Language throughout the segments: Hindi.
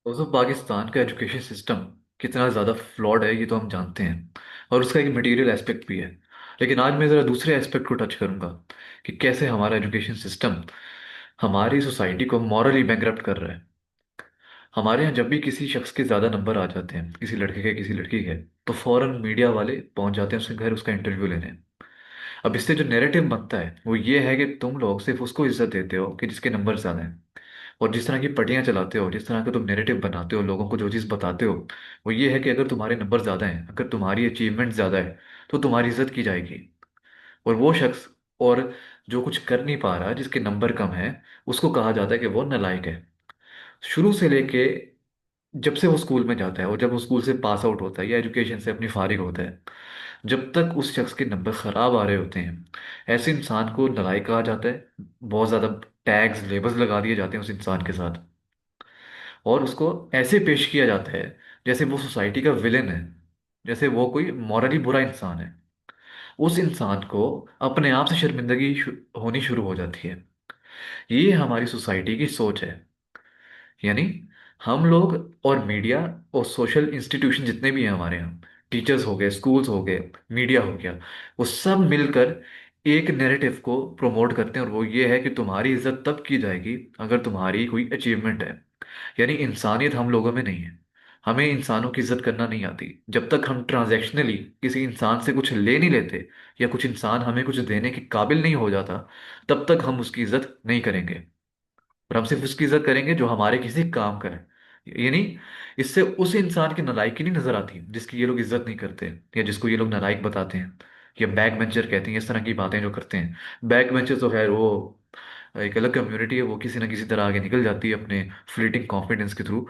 दोस्तों, पाकिस्तान का एजुकेशन सिस्टम कितना ज़्यादा फ्लॉड है ये तो हम जानते हैं। और उसका एक मटेरियल एस्पेक्ट भी है। लेकिन आज मैं ज़रा दूसरे एस्पेक्ट को टच करूंगा कि कैसे हमारा एजुकेशन सिस्टम हमारी सोसाइटी को मॉरली बैंकरप्ट कर रहा है। हमारे यहाँ जब भी किसी शख्स के ज़्यादा नंबर आ जाते हैं, किसी लड़के के किसी लड़की के, तो फौरन मीडिया वाले पहुंच जाते हैं उसके घर उसका इंटरव्यू लेने। अब इससे जो नैरेटिव बनता है वो ये है कि तुम लोग सिर्फ उसको इज्जत देते हो कि जिसके नंबर ज़्यादा हैं। और जिस तरह की पटियां चलाते हो, जिस तरह का तुम नैरेटिव बनाते हो, लोगों को जो चीज़ बताते हो वो ये है कि अगर तुम्हारे नंबर ज़्यादा हैं, अगर तुम्हारी अचीवमेंट ज़्यादा है, तो तुम्हारी इज्जत की जाएगी। और वो शख्स और जो कुछ कर नहीं पा रहा, जिसके नंबर कम है, उसको कहा जाता है कि वो नालायक है। शुरू से लेके जब से वो स्कूल में जाता है और जब वो स्कूल से पास आउट होता है या एजुकेशन से अपनी फारिग होता है, जब तक उस शख्स के नंबर खराब आ रहे होते हैं, ऐसे इंसान को नालायक कहा जाता है। बहुत ज़्यादा टैग्स लेबल्स लगा दिए जाते हैं उस इंसान के साथ। और उसको ऐसे पेश किया जाता है जैसे वो सोसाइटी का विलेन है, जैसे वो कोई मॉरली बुरा इंसान है। उस इंसान को अपने आप से शर्मिंदगी होनी शुरू हो जाती है। ये हमारी सोसाइटी की सोच है। यानी हम लोग और मीडिया और सोशल इंस्टीट्यूशन जितने भी हैं हमारे यहाँ, टीचर्स हो गए, स्कूल्स हो गए, मीडिया हो गया, वो सब मिलकर एक नैरेटिव को प्रमोट करते हैं। और वो ये है कि तुम्हारी इज्जत तब की जाएगी अगर तुम्हारी कोई अचीवमेंट है। यानी इंसानियत हम लोगों में नहीं है। हमें इंसानों की इज्जत करना नहीं आती। जब तक हम ट्रांजैक्शनली किसी इंसान से कुछ ले नहीं लेते या कुछ इंसान हमें कुछ देने के काबिल नहीं हो जाता, तब तक हम उसकी इज्जत नहीं करेंगे। और हम सिर्फ उसकी इज्जत करेंगे जो हमारे किसी काम का है। यानी इससे उस इंसान की नालायकी नहीं नजर आती जिसकी ये लोग इज्जत नहीं करते, या जिसको ये लोग नालायक बताते हैं, या बैक बेंचर कहते हैं, इस तरह की बातें जो करते हैं। बैक बेंचर तो खैर वो एक अलग कम्युनिटी है, वो किसी ना किसी तरह आगे निकल जाती है अपने फ्लीटिंग कॉन्फिडेंस के थ्रू।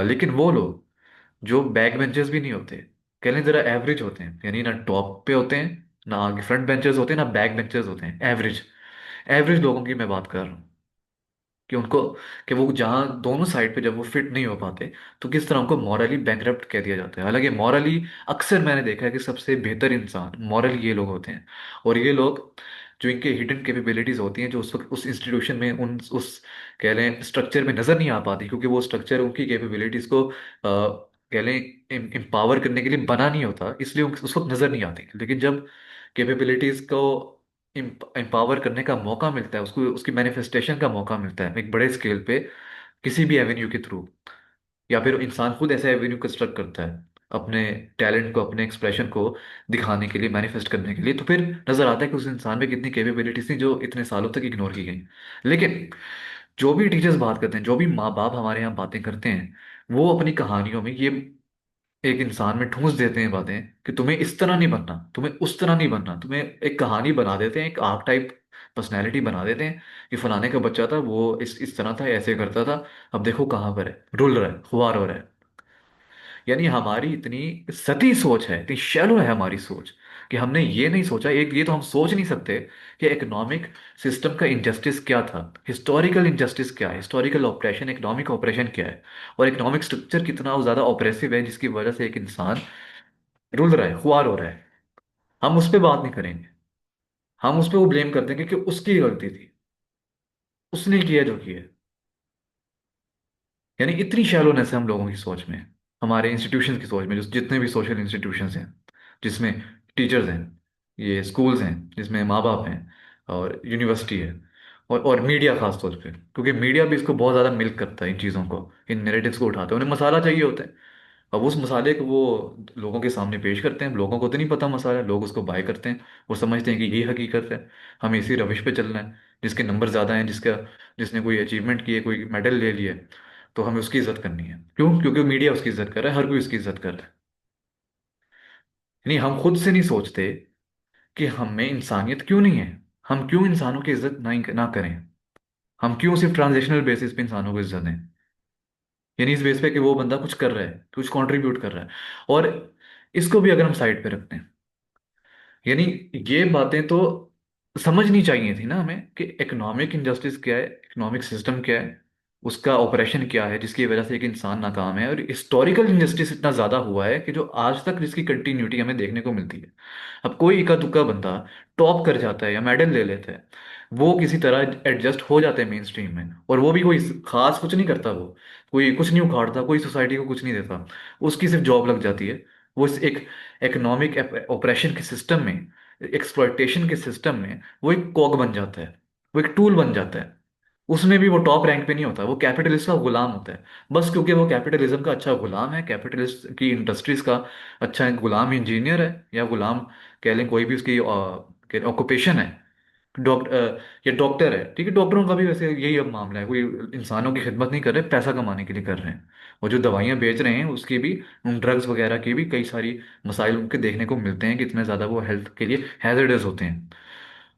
लेकिन वो लोग जो बैक बेंचर्स भी नहीं होते, कह लें जरा एवरेज होते हैं, यानी ना टॉप पे होते हैं, ना आगे फ्रंट बेंचर्स होते हैं, ना बैक बेंचर्स होते हैं, एवरेज। एवरेज लोगों की मैं बात कर रहा हूँ कि उनको, कि वो जहाँ दोनों साइड पे जब वो फिट नहीं हो पाते, तो किस तरह उनको मॉरली बैंकरप्ट कह दिया जाता है। हालांकि मॉरली अक्सर मैंने देखा है कि सबसे बेहतर इंसान मॉरली ये लोग होते हैं। और ये लोग जो इनके हिडन कैपेबिलिटीज होती हैं, जो उस वक्त उस इंस्टीट्यूशन में उस कह लें स्ट्रक्चर में नजर नहीं आ पाती, क्योंकि वो स्ट्रक्चर उनकी कैपेबिलिटीज को कह लें एम्पावर करने के लिए बना नहीं होता, इसलिए उस वक्त नजर नहीं आती। लेकिन जब कैपेबिलिटीज को एम्पावर करने का मौका मिलता है, उसको उसकी मैनिफेस्टेशन का मौका मिलता है एक बड़े स्केल पे, किसी भी एवेन्यू के थ्रू, या फिर इंसान खुद ऐसा एवेन्यू कंस्ट्रक्ट करता है अपने टैलेंट को, अपने एक्सप्रेशन को दिखाने के लिए, मैनिफेस्ट करने के लिए, तो फिर नजर आता है कि उस इंसान में कितनी कैपेबिलिटीज थी जो इतने सालों तक इग्नोर की गई। लेकिन जो भी टीचर्स बात करते हैं, जो भी माँ बाप हमारे यहाँ बातें करते हैं, वो अपनी कहानियों में ये एक इंसान में ठूंस देते हैं बातें कि तुम्हें इस तरह नहीं बनना, तुम्हें उस तरह नहीं बनना, तुम्हें एक कहानी बना देते हैं, एक आर्क टाइप पर्सनैलिटी बना देते हैं कि फलाने का बच्चा था, वो इस तरह था, ऐसे करता था, अब देखो कहाँ पर है, रुल रहा है, खुआर हो रहा है। यानी हमारी इतनी सती सोच है, इतनी शैलो है हमारी सोच, कि हमने ये नहीं सोचा, एक ये तो हम सोच नहीं सकते कि इकोनॉमिक सिस्टम का इनजस्टिस क्या था, हिस्टोरिकल इनजस्टिस क्या है, हिस्टोरिकल ऑपरेशन, इकोनॉमिक ऑपरेशन क्या है, और इकोनॉमिक स्ट्रक्चर कितना ज़्यादा ऑपरेसिव है जिसकी वजह से एक इंसान रुल रहा है, खुआर हो रहा है। हम उस पर बात नहीं करेंगे। हम उस पर वो ब्लेम करते हैं कि उसकी गलती थी, उसने किया जो किया। यानी इतनी शैलोनेस है हम लोगों की सोच में, हमारे इंस्टीट्यूशन की सोच में, जो जितने भी सोशल इंस्टीट्यूशंस हैं, जिसमें टीचर्स हैं, ये स्कूल्स हैं, जिसमें माँ बाप हैं, और यूनिवर्सिटी है, और मीडिया खास तौर पे, क्योंकि मीडिया भी इसको बहुत ज़्यादा मिल्क करता है, इन चीज़ों को, इन नैरेटिव्स को उठाते हैं, उन्हें मसाला चाहिए होता है। अब उस मसाले को वो लोगों के सामने पेश करते हैं, लोगों को तो नहीं पता मसाला, लोग उसको बाय करते हैं। वो समझते हैं कि ये हकीकत है, हमें इसी रविश पे चलना है। जिसके नंबर ज़्यादा हैं, जिसने कोई अचीवमेंट की है, कोई मेडल ले लिया है, तो हमें उसकी इज्जत करनी है। क्यों? क्योंकि मीडिया उसकी इज्जत कर रहा है, हर कोई उसकी इज्जत कर रहा है। यानी हम खुद से नहीं सोचते कि हम में इंसानियत क्यों नहीं है, हम क्यों इंसानों की इज्जत नहीं ना करें, हम क्यों सिर्फ ट्रांजेक्शनल बेसिस पे इंसानों को इज्जत दें। यानी इस बेस पे कि वो बंदा कुछ कर रहा है, कुछ कंट्रीब्यूट कर रहा है। और इसको भी अगर हम साइड पे रखते हैं, यानी ये बातें तो समझनी चाहिए थी ना हमें कि इकोनॉमिक इनजस्टिस क्या है, इकोनॉमिक सिस्टम क्या है, उसका ऑपरेशन क्या है जिसकी वजह से एक इंसान नाकाम है, और हिस्टोरिकल इंजस्टिस इतना ज़्यादा हुआ है कि जो आज तक इसकी कंटिन्यूटी हमें देखने को मिलती है। अब कोई इक्का दुक्का बंदा टॉप कर जाता है या मेडल ले लेता है, वो किसी तरह एडजस्ट हो जाते हैं मेन स्ट्रीम में, और वो भी कोई खास कुछ नहीं करता, वो कोई कुछ नहीं उखाड़ता, कोई सोसाइटी को कुछ नहीं देता, उसकी सिर्फ जॉब लग जाती है। वो इस एक इकोनॉमिक ऑपरेशन के सिस्टम में, एक्सप्लॉयटेशन के सिस्टम में वो एक कॉग बन जाता है, वो एक टूल बन जाता है। उसमें भी वो टॉप रैंक पे नहीं होता, वो कैपिटलिस्ट का गुलाम होता है। बस क्योंकि वो कैपिटलिज्म का अच्छा गुलाम है, कैपिटलिस्ट की इंडस्ट्रीज का अच्छा गुलाम इंजीनियर है, या गुलाम कह लें कोई भी उसकी ऑक्यूपेशन है, डॉक्टर या डॉक्टर है, ठीक है, डॉक्टरों का भी वैसे यही अब मामला है, कोई इंसानों की खिदमत नहीं कर रहे, पैसा कमाने के लिए कर रहे हैं। और जो दवाइयाँ बेच रहे हैं उसकी भी, उन ड्रग्स वगैरह की भी कई सारी मसाइल उनके देखने को मिलते हैं कि इतने ज़्यादा वो हेल्थ के लिए हैजर्डस होते हैं।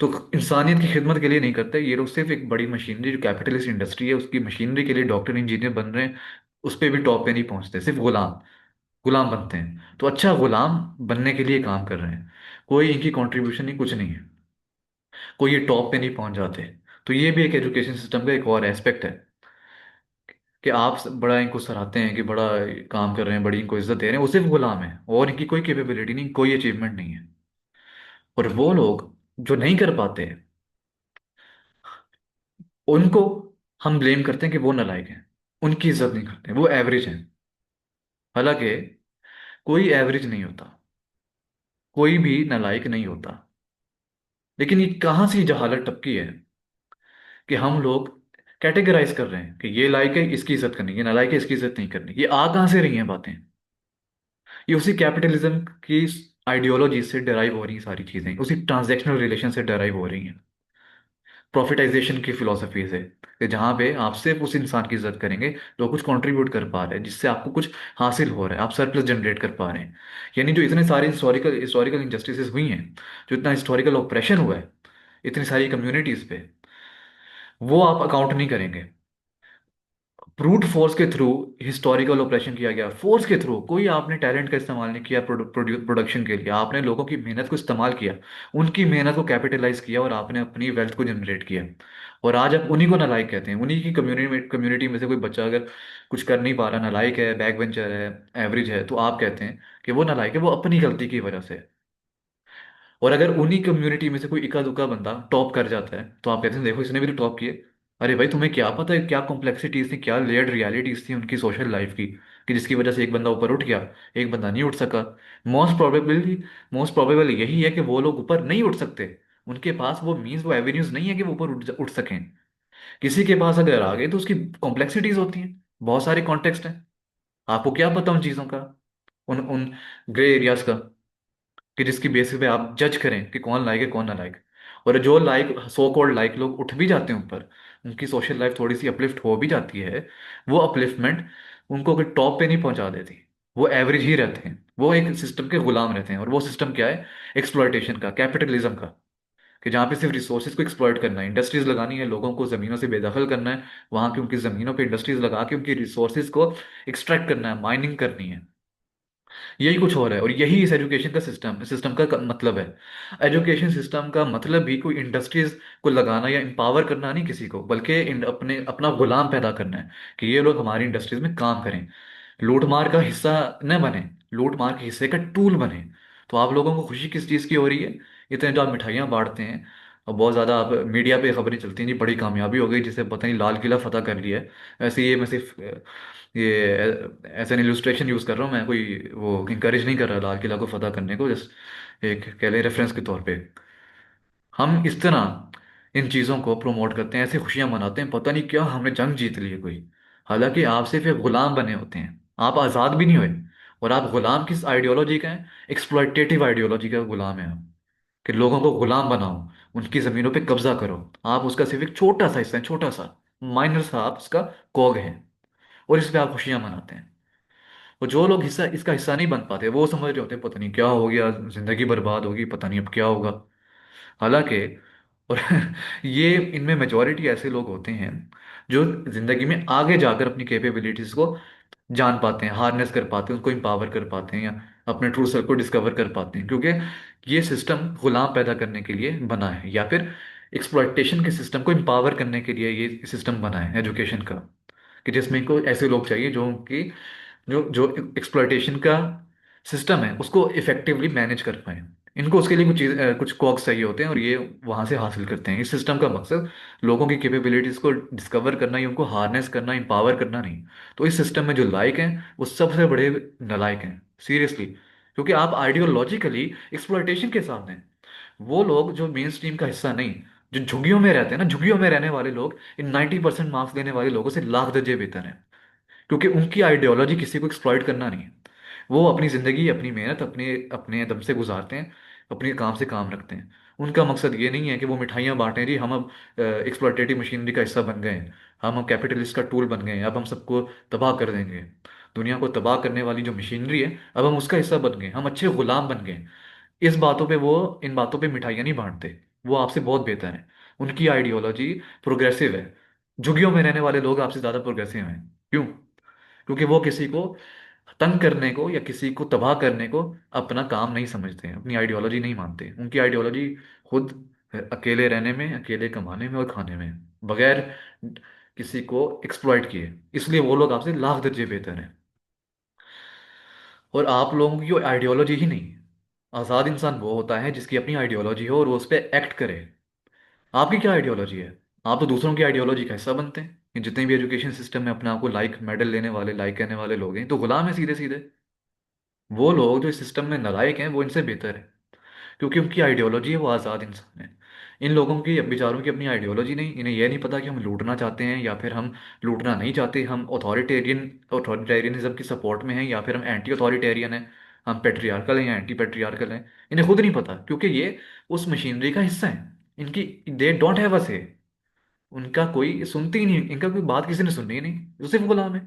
तो इंसानियत की खिदमत के लिए नहीं करते ये लोग, सिर्फ एक बड़ी मशीनरी जो कैपिटलिस्ट इंडस्ट्री है उसकी मशीनरी के लिए डॉक्टर इंजीनियर बन रहे हैं, उस पर भी टॉप पे नहीं पहुंचते, सिर्फ गुलाम, गुलाम बनते हैं, तो अच्छा गुलाम बनने के लिए काम कर रहे हैं। कोई इनकी कंट्रीब्यूशन नहीं, कुछ नहीं है, कोई ये टॉप पे नहीं पहुंच जाते। तो ये भी एक एजुकेशन सिस्टम का एक और एस्पेक्ट है कि आप बड़ा इनको सराहते हैं कि बड़ा काम कर रहे हैं, बड़ी इनको इज्जत दे रहे हैं, वो सिर्फ गुलाम है और इनकी कोई कैपेबिलिटी नहीं, कोई अचीवमेंट नहीं है। और वो लोग जो नहीं कर पाते उनको हम ब्लेम करते हैं कि वो नालायक हैं, उनकी इज्जत नहीं करते, वो एवरेज हैं। हालांकि कोई एवरेज नहीं होता, कोई भी नालायक नहीं होता। लेकिन ये कहाँ से जहालत टपकी है कि हम लोग कैटेगराइज कर रहे हैं कि ये लायक है इसकी इज्जत करनी, ये नालायक है इसकी इज्जत नहीं करनी। ये आ कहाँ से रही हैं बातें? ये उसी कैपिटलिज्म की आइडियोलॉजी से डिराइव हो रही हैं सारी चीजें, उसी ट्रांजैक्शनल रिलेशन से डिराइव हो रही हैं, प्रॉफिटाइजेशन की फिलोसफी से, कि जहाँ पे आप सिर्फ उस इंसान की इज्जत करेंगे जो कुछ कंट्रीब्यूट कर पा रहे हैं, जिससे आपको कुछ हासिल हो रहा है, आप सरप्लस जनरेट कर पा रहे हैं। यानी जो इतने सारे हिस्टोरिकल हिस्टोरिकल इंजस्टिसेस हुई हैं, जो इतना हिस्टोरिकल ऑपरेशन हुआ है इतनी सारी कम्युनिटीज पे, वो आप अकाउंट नहीं करेंगे। ब्रूट फोर्स के थ्रू हिस्टोरिकल ऑपरेशन किया गया, फोर्स के थ्रू, कोई आपने टैलेंट का इस्तेमाल नहीं किया प्रोडक्शन के लिए, आपने लोगों की मेहनत को इस्तेमाल किया, उनकी मेहनत को कैपिटलाइज किया और आपने अपनी वेल्थ को जनरेट किया। और आज आप उन्हीं को नालायक कहते हैं, उन्हीं की कम्युनिटी में से कोई बच्चा अगर कुछ कर नहीं पा रहा, नालायक है, बैक बेंचर है, एवरेज है, तो आप कहते हैं कि वो नालायक है, वो अपनी गलती की वजह से। और अगर उन्हीं कम्युनिटी में से कोई इक्का दुक्का बंदा टॉप कर जाता है तो आप कहते हैं देखो इसने भी तो टॉप किए। अरे भाई तुम्हें क्या पता है क्या कॉम्प्लेक्सिटीज थी, क्या लेयर्ड रियलिटीज थी उनकी सोशल लाइफ की, कि जिसकी वजह से एक बंदा ऊपर उठ गया, एक बंदा नहीं उठ सका। मोस्ट प्रोबेबल यही है कि वो लोग ऊपर नहीं उठ सकते, उनके पास वो मीन्स, वो एवेन्यूज नहीं है कि वो ऊपर उठ सकें। किसी के पास अगर आ गए तो उसकी कॉम्प्लेक्सिटीज होती हैं, बहुत सारे कॉन्टेक्स्ट हैं, आपको क्या पता उन चीज़ों का, उन उन ग्रे एरियाज का, कि जिसकी बेसिस पे आप जज करें कि कौन लायक है कौन ना लायक। और जो लाइक सो कॉल्ड लाइक लोग उठ भी जाते हैं ऊपर, उनकी सोशल लाइफ थोड़ी सी अपलिफ्ट हो भी जाती है, वो अपलिफ्टमेंट उनको अगर टॉप पे नहीं पहुंचा देती, वो एवरेज ही रहते हैं, वो एक सिस्टम के गुलाम रहते हैं। और वो सिस्टम क्या है? एक्सप्लॉयटेशन का, कैपिटलिज्म का, कि जहाँ पे सिर्फ रिसोर्सेज को एक्सप्लॉयट करना है, इंडस्ट्रीज लगानी है, लोगों को जमीनों से बेदखल करना है, वहां की उनकी जमीनों पे इंडस्ट्रीज लगा के उनकी रिसोर्सेज को एक्सट्रैक्ट करना है, माइनिंग करनी है। यही कुछ हो रहा है, और यही इस एजुकेशन का सिस्टम का मतलब है। एजुकेशन सिस्टम का मतलब भी कोई इंडस्ट्रीज को लगाना या एम्पावर करना नहीं किसी को, बल्कि अपना गुलाम पैदा करना है, कि ये लोग हमारी इंडस्ट्रीज में काम करें, लूटमार का हिस्सा न बने, लूटमार के हिस्से का टूल बने। तो आप लोगों को खुशी किस चीज़ की हो रही है? इतने जो आप मिठाइयाँ बांटते हैं और बहुत ज़्यादा आप मीडिया पे खबरें चलती हैं जी बड़ी कामयाबी हो गई, जिसे पता नहीं लाल किला फतह कर लिया है। ऐसे ये मैं सिर्फ ये एज एन इलस्ट्रेशन यूज़ कर रहा हूँ, मैं कोई वो इंकरेज नहीं कर रहा लाल किला को फतह करने को, जस्ट एक कह लें रेफरेंस के तौर पे। हम इस तरह इन चीज़ों को प्रमोट करते हैं, ऐसे खुशियां मनाते हैं, पता नहीं क्या हमने जंग जीत ली है कोई। हालांकि आप सिर्फ एक गुलाम बने होते हैं, आप आज़ाद भी नहीं हुए। और आप गुलाम किस आइडियोलॉजी का है? एक्सप्लॉयटेटिव आइडियोलॉजी का गुलाम है आप, कि लोगों को गुलाम बनाओ, उनकी ज़मीनों पे कब्जा करो। आप उसका सिर्फ एक छोटा सा हिस्सा है, छोटा सा माइनर सा आप उसका कॉग है, और इस पे आप खुशियां मनाते हैं। और जो लोग हिस्सा इसका हिस्सा नहीं बन पाते, वो समझ रहे होते हैं पता नहीं क्या हो गया, जिंदगी बर्बाद होगी, पता नहीं अब क्या होगा। हालांकि और ये इनमें मेजोरिटी ऐसे लोग होते हैं जो जिंदगी में आगे जाकर अपनी कैपेबिलिटीज को जान पाते हैं, हार्नेस कर पाते हैं, उनको इंपावर कर पाते हैं, या अपने ट्रू सेल्फ को डिस्कवर कर पाते हैं, क्योंकि ये सिस्टम गुलाम पैदा करने के लिए बना है, या फिर एक्सप्लॉयटेशन के सिस्टम को इंपावर करने के लिए ये सिस्टम बना है एजुकेशन का। कि जिसमें इनको ऐसे लोग चाहिए जो जो एक्सप्लॉयटेशन का सिस्टम है उसको इफेक्टिवली मैनेज कर पाए। इनको उसके लिए कुछ कॉग्स चाहिए होते हैं और ये वहां से हासिल करते हैं। इस सिस्टम का मकसद लोगों की कैपेबिलिटीज को डिस्कवर करना ही, उनको हार्नेस करना, एम्पावर करना नहीं। तो इस सिस्टम में जो लायक हैं वो सबसे बड़े नालायक हैं, सीरियसली। क्योंकि आप आइडियोलॉजिकली एक्सप्लॉयटेशन के सामने हैं। वो लोग जो मेन स्ट्रीम का हिस्सा नहीं, जो झुग्गियों में रहते हैं ना, झुग्गियों में रहने वाले लोग इन 90% मार्क्स लेने वाले लोगों से लाख दर्जे बेहतर हैं। क्योंकि उनकी आइडियोलॉजी किसी को एक्सप्लॉइट करना नहीं है। वो अपनी जिंदगी, अपनी मेहनत अपने अपने दम से गुजारते हैं, अपने काम से काम रखते हैं। उनका मकसद ये नहीं है कि वो मिठाइयाँ बांटें, जी हम अब एक्सप्लॉयटेटिव मशीनरी का हिस्सा बन गए हैं, हम अब कैपिटलिस्ट का टूल बन गए हैं, अब हम सबको तबाह कर देंगे। दुनिया को तबाह करने वाली जो मशीनरी है, अब हम उसका हिस्सा बन गए, हम अच्छे गुलाम बन गए। इस बातों पे वो इन बातों पे मिठाइयाँ नहीं बांटते। वो आपसे बहुत बेहतर है। उनकी आइडियोलॉजी प्रोग्रेसिव है। झुग्गियों में रहने वाले लोग आपसे ज़्यादा प्रोग्रेसिव हैं। क्यों? क्योंकि वो किसी को तंग करने को या किसी को तबाह करने को अपना काम नहीं समझते हैं, अपनी आइडियोलॉजी नहीं मानते। उनकी आइडियोलॉजी खुद अकेले रहने में, अकेले कमाने में और खाने में, बगैर किसी को एक्सप्लॉइट किए। इसलिए वो लोग आपसे लाख दर्जे बेहतर हैं। और आप लोगों की आइडियोलॉजी ही नहीं। आज़ाद इंसान वो होता है जिसकी अपनी आइडियोलॉजी हो और वो उस पर एक्ट करे। आपकी क्या आइडियोलॉजी है? आप तो दूसरों की आइडियोलॉजी का हिस्सा बनते हैं। ये जितने भी एजुकेशन सिस्टम में अपने आप को लाइक मेडल लेने वाले, लाइक कहने वाले लोग हैं, तो गुलाम है सीधे सीधे। वो लोग जो इस सिस्टम में नालायक हैं वो इनसे बेहतर है, क्योंकि उनकी आइडियोलॉजी है, वो आज़ाद इंसान है। इन लोगों की, बेचारों की अपनी आइडियोलॉजी नहीं। इन्हें यह नहीं पता कि हम लूटना चाहते हैं या फिर हम लूटना नहीं चाहते, हम ऑथोरिटेरियनिज्म की सपोर्ट में हैं या फिर हम एंटी ऑथोरिटेरियन हैं, हम पेट्रियार्कल हैं या एंटी पेट्रियार्कल हैं। इन्हें खुद नहीं पता, क्योंकि ये उस मशीनरी का हिस्सा है। इनकी दे डोंट हैव अ से। उनका कोई सुनती ही नहीं, इनका कोई बात किसी ने सुननी ही नहीं, जो सिर्फ गुलाम है।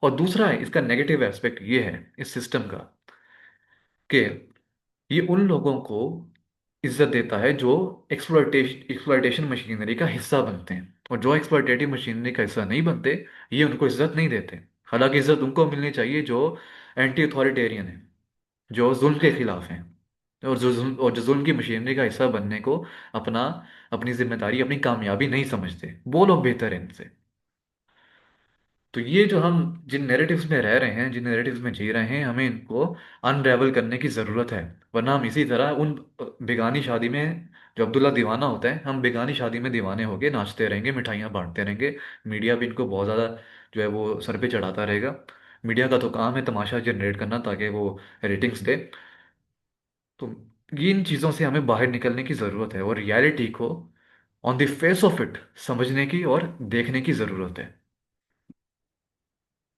और दूसरा है इसका नेगेटिव एस्पेक्ट ये है इस सिस्टम का, कि ये उन लोगों को इज्जत देता है जो एक्सप्लॉयटेशन मशीनरी का हिस्सा बनते हैं, और जो एक्सप्लॉयटेटिव मशीनरी का हिस्सा नहीं बनते, ये उनको इज्जत नहीं देते। हालांकि इज्जत उनको मिलनी चाहिए जो एंटी अथॉरिटेरियन है, जो जुल्म के खिलाफ हैं, और जो जुल्म की मशीनरी का हिस्सा बनने को अपना अपनी जिम्मेदारी, अपनी कामयाबी नहीं समझते, वो लोग बेहतर हैं इनसे। तो ये जो हम जिन नैरेटिव्स में रह रहे हैं, जिन नैरेटिव्स में जी रहे हैं, हमें इनको अनरेवल करने की ज़रूरत है। वरना हम इसी तरह उन बेगानी शादी में, जो अब्दुल्ला दीवाना होता है, हम बेगानी शादी में दीवाने होके नाचते रहेंगे, मिठाइयाँ बांटते रहेंगे। मीडिया भी इनको बहुत ज़्यादा जो है वो सर पे चढ़ाता रहेगा। मीडिया का तो काम है तमाशा जनरेट करना, ताकि वो रेटिंग्स दे। तो ये इन चीज़ों से हमें बाहर निकलने की ज़रूरत है और रियलिटी को on the face of it समझने की और देखने की ज़रूरत है।